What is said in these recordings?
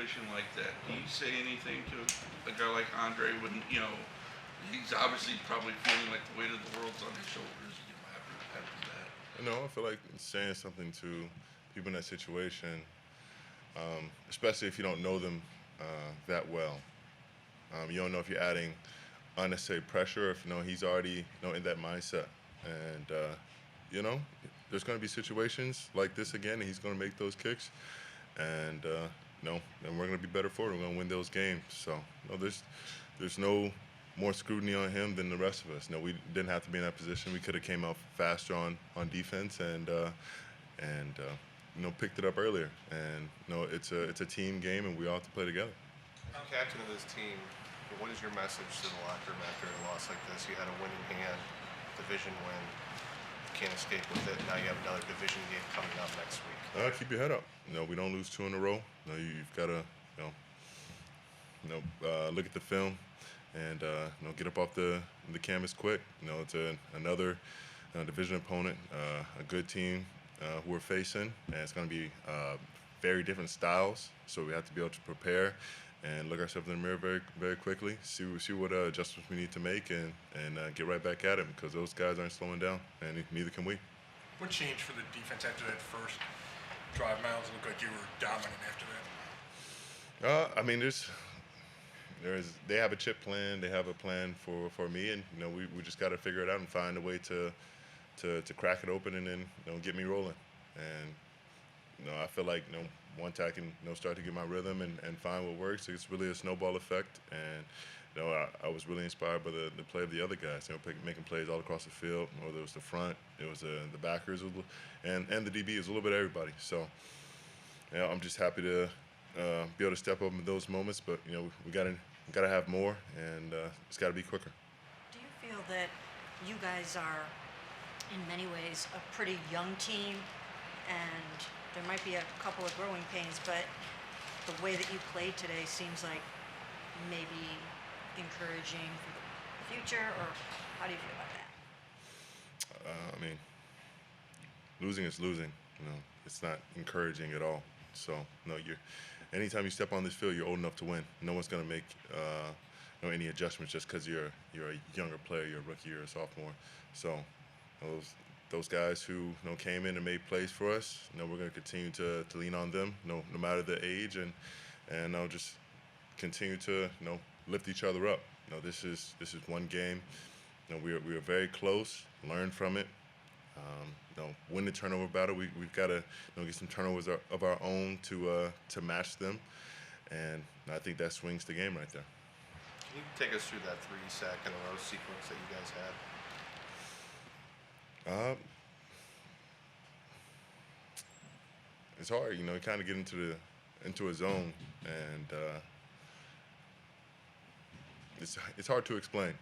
situation like that, do you say anything to a guy like Andre when, he's obviously probably feeling like the weight of the world's on his shoulders, after that? I feel like saying something to people in that situation, especially if you don't know them that well. You don't know if you're adding unnecessary pressure, if he's already in that mindset, and you know there's going to be situations like this again, and he's going to make those kicks, and and we're going to be better for it. We're going to win those games. So there's no more scrutiny on him than the rest of us. No, we didn't have to be in that position. We could have came out faster on defense and picked it up earlier. And it's a team game, and we all have to play together. As captain of this team, what is your message to the locker room after a loss like this? You had a win in hand, division win. You can't escape with it. Now you have another division game coming up next week. Keep your head up. We don't lose two in a row. You've got to look at the film and get up off the canvas quick. It's another division opponent, a good team who we're facing, and it's going to be very different styles. So we have to be able to prepare and look ourselves in the mirror very, very quickly, see what adjustments we need to make, and get right back at it, because those guys aren't slowing down, and neither can we. What changed for the defense after that first drive, Myles? It looked like you were dominant after that. They have a chip plan. They have a plan for me, and we just got to figure it out and find a way to crack it open and then get me rolling. And I feel like once I can start to get my rhythm and find what works, it's really a snowball effect. And I was really inspired by the play of the other guys. Making plays all across the field. Whether it was the front, it was the backers, and the DB. It was a little bit of everybody. So I'm just happy to be able to step up in those moments. But we gotta have more, and it's got to be quicker. Do you feel that you guys are, in many ways, a pretty young team, and there might be a couple of growing pains, but the way that you played today seems like maybe encouraging for the future, or how do you feel about that? Losing is losing. It's not encouraging at all. So anytime you step on this field, you're old enough to win. No one's going to make any adjustments just because you're a younger player, you're a rookie, you're a sophomore. So those guys who came in and made plays for us, we're going to continue to lean on them, no matter the age, and I'll just continue to lift each other up. This is one game. We are very close. Learn from it. Win the turnover battle. We've got to get some turnovers of our own to match them, and I think that swings the game right there. Can you take us through that 3-sack in a row sequence that you guys had? It's hard, you kind of get into a zone, and it's hard to explain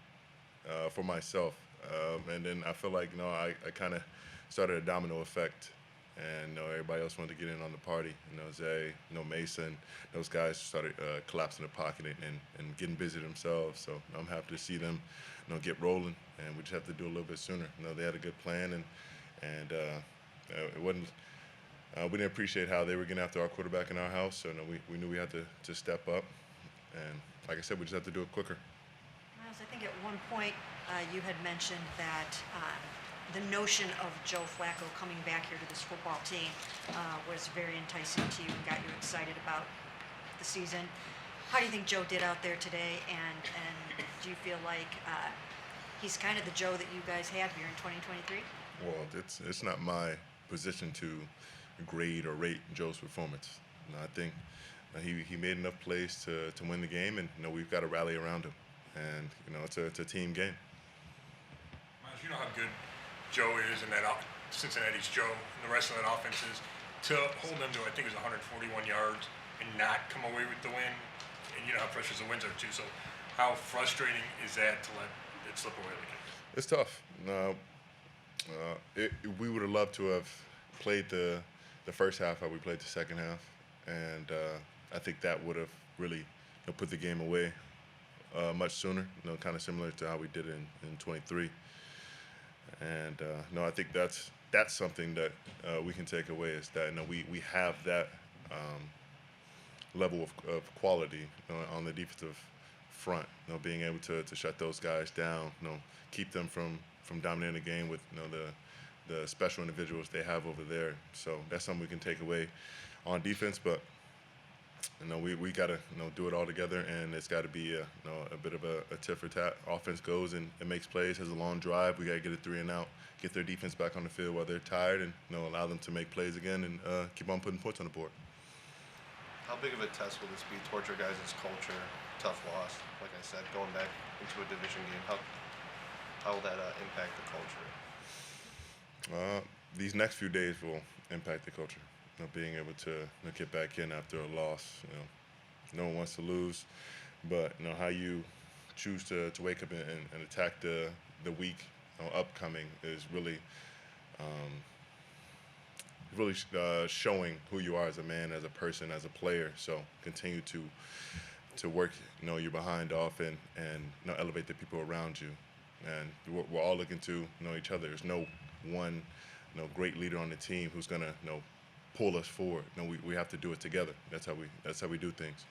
for myself. And then I feel like I kind of started a domino effect, and everybody else wanted to get in on the party. Zay, Mason, those guys started collapsing the pocket and getting busy themselves. So I'm happy to see them get rolling, and we just have to do a little bit sooner. They had a good plan, and it wasn't. We didn't appreciate how they were getting after our quarterback in our house, so we knew we had to step up, and like I said, we just have to do it quicker. Myles, I think at one point you had mentioned that the notion of Joe Flacco coming back here to this football team was very enticing to you and got you excited about the season. How do you think Joe did out there today, and do you feel like he's kind of the Joe that you guys have here in 2023? Well, it's not my position to grade or rate Joe's performance. I think he made enough plays to win the game, and we've got to rally around him. And it's a team game. Myles, you know how good Joe is, and that Cincinnati's Joe, and the rest of that offense is. To hold them to, I think it was 141 yards and not come away with the win, and you know how precious the wins are too. So how frustrating is that to let it slip away like that? It's tough. We would have loved to have played the first half how we played the second half, and I think that would have really put the game away much sooner. Kind of similar to how we did in 23. And I think that's something that we can take away, is that we have that level of quality on the defensive front. Being able to shut those guys down, keep them from dominating the game with the special individuals they have over there. So that's something we can take away on defense, but we got to do it all together, and it's got to be a bit of a tit for tat. Offense goes and it makes plays, has a long drive. We got to get a 3 and out, get their defense back on the field while they're tired, and allow them to make plays again and keep on putting points on the board. How big of a test will this be towards your guys' culture? Tough loss, like I said, going back into a division game. How will that impact the culture? These next few days will impact the culture. Being able to get back in after a loss. No one wants to lose, but how you choose to wake up and attack the week upcoming is really showing who you are as a man, as a person, as a player. So continue to work your behind off and elevate the people around you. And we're all looking to know each other. There's no one great leader on the team who's gonna pull us forward. We have to do it together. That's how we do things.